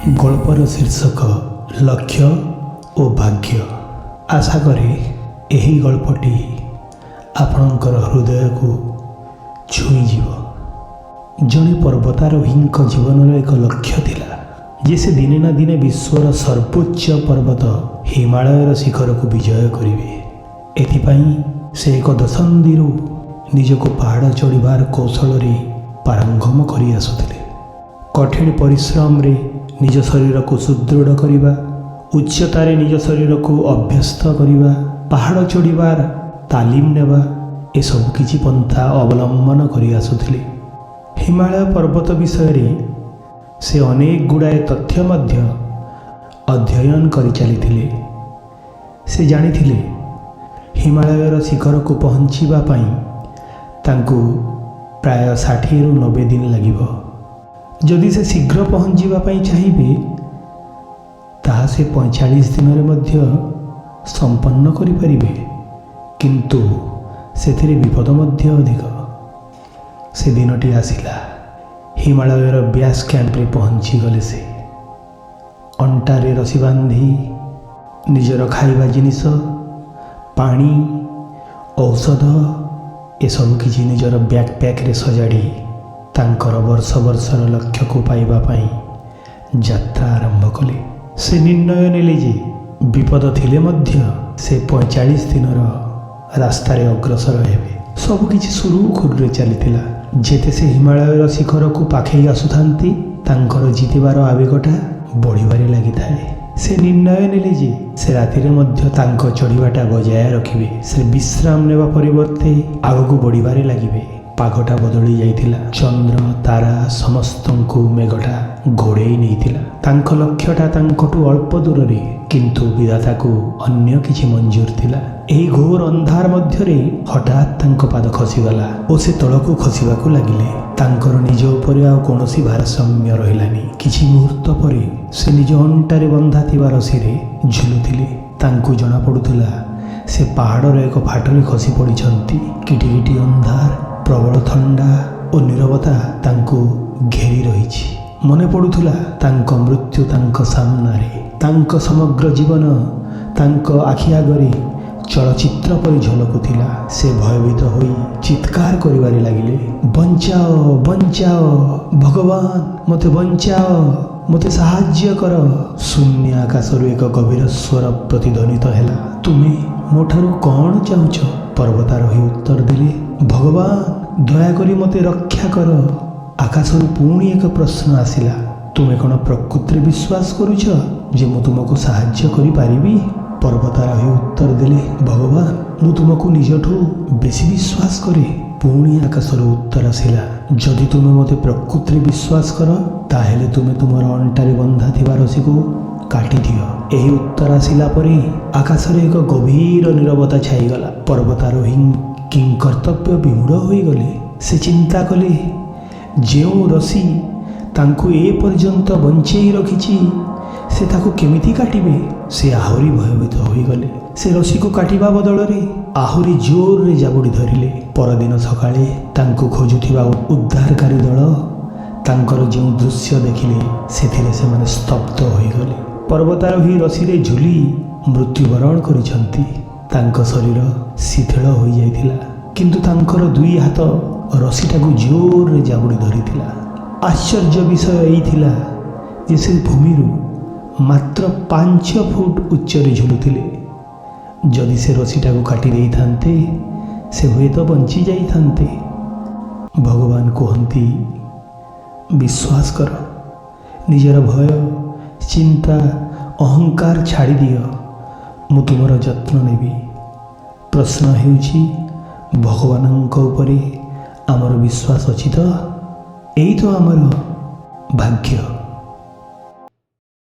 गल्पर शीर्षक लक्ष्य और भाग्य। आशा करे यही गल्पटी आपणकर हृदय को छुईजिव। जड़े पर्वतारोही जीवन एक लक्ष्य थिला जे से दिने ना दिने विश्वर सर्वोच्च पर्वत हिमालयर शिखर को विजय करेंगे। एथिपाई से एक दशंधि निजको पहाड़ चढ़ार कौशल पारंगम कर आसुथिले। कठिन परिश्रम रे निज शरीर को सुदृढ़ करने, उच्चतार निज शरीर को अभ्यस्त करने, पहाड़ चढ़ार तालीम नेवा, ए सब किछि पंथा अवलंबन कर आसुथिले। हिमालय पर्वत विषय से अनेक गुड़ाए तथ्य मध्य अध्ययन कर चली। से जानिथिले हिमालयर शिखर को पहुँचवा तांको प्राय 60 ରୁ 90 दिन लगिब। जदि से शीघ्र पहुँचवाई चाहिए ताहा से 45 दिन मध्य संपन्न करिपारिबे, किंतु सेथिरे विपद मध्य अधिक। से दिनटी आसिला। हिमालयर बेस कैंप रे पहुँची गले। से अंटारे रसी बांधी निजर खाइबा जिनिस, पानी, औषध ए सब किछि निजर बैकपैक रे सजाड़ी तांकर वर्ष वर्षर लक्ष्य को पाइबा पाई यात्रा आरंभ कले। से निर्णय नेले जे विपद थिले मध्य से 45 दिनर रास्तारे अग्रसर हेबे। सब किछि सुरुखुरुरे चलीथिला। जेते से हिमालयर शिखर को पाखई आसुथांती तांकर जीतिबार आवेगटा बढ़िबारे लागिथाए। से निर्णय नेले जे से रातिरे मध्य तांको चढ़ीबाटा बजाय रखिबे। से विश्राम नेबा परिवर्ते आगको बढ़िबारे लागिबे। पागटा बदली जाइथिला। चंद्र तारा समस्तंकु मेघटा घोड़ेई नैथिला। तांको लक्ष्यटा तांकटू अल्प दूर रे, किंतु विधाता को अन्य किछि मंजूर थिला। एही घोर अंधार मध्य रे हठात तांको पाद खसीगला और से तळकू खसीबाकू लागिले। तांकर निज उपरे आ कोनोसी भारसाम्य रहिलानी। किछि मुहूर्त परे से निज अंटारे बंधा थिबा रसीरे झुलुथिले। तांको जणा पडुथिला से पहाड़र एक फाटले खसी पड़िछंती। किटिकिटी अंधार, प्रबल ठंडा और नीरवता तांको घेरी रहिछि। मने पडुथिला तांको मृत्यु तांको सामनारे। तांको समग्र जीवन तांको आखि आगरे चलचित्र पर झलकुथिला। से भयभीत होई चित्कार करिबारे लागिले, बंचाओ बंचाओ, भगवान मते बंचाओ, मते साहाय्य कर। शून्य आकाशरु एक गभीर स्वर प्रतिध्वनित हेला, तुमे मोठारु कौन चाहुछ? पर्वतारोही उत्तर देले, भगवान दयाकरी मते रक्षा कर। आकाशरु पुणी एक प्रश्न आसिला, तुमे कौन प्रकृति विश्वास करुछ जे मु तुमको साहाय्य करि पारिबी? पर्वतारोही उत्तर देले, भगवान मु तुमको निजठू बेसी विश्वास करे। पुणी आकाशरु उत्तर आसिला, जदि तुमे मते प्रकृति विश्वास कर ताहेले तुमे तुमर अंटारे बंधा थिबा रसी को काटी दियो। एही उत्तर आसिला परे आकाशरे एक गभीर नीरवता छाईगला। पर्वतारोही किं कर्तव्य विमूढ़ होई गले। से चिंता कले, जेउ रसी तांको ए पर्यंत बंचेई रखिछि से ताको केमिति काटिबे? से आहुरी भयभीत होई गले। से रसी को काटिबा बदलरे आहुरी जोर रे जाबुड़ी धरिले। परदिन सकाळे तांको खोजुथिबा उद्धारकारी दल तांकर जो दृश्य देखिले सेथिरे से माने स्तब्ध होई गले। पर्वतारोही रसीरे झुली मृत्युवरण करिछंती। तांको शरीर शिथिल होई जाइथिला, किंतु तांकर दुई हाथ रसीटाକୁ जोर जाबुड़ी धरिथिला। आश्चर्य विषय एई थिला जे से भूमिरू मात्र 5 फुट उच्चरे झुलुथिले। जदि से रसीटाକୁ काटी देइथान्ते से हुए तो बंची जाइथान्ते। भगवान कहती, विश्वास कर, निजर भय चिंता अहंकार छाड़ी दियो, मु तुमर जत्न नेबी। प्रश्न हेउछि भगवानଙ୍କ उपरे आमर विश्वास अछि तो? एई तो आमर भाग्य।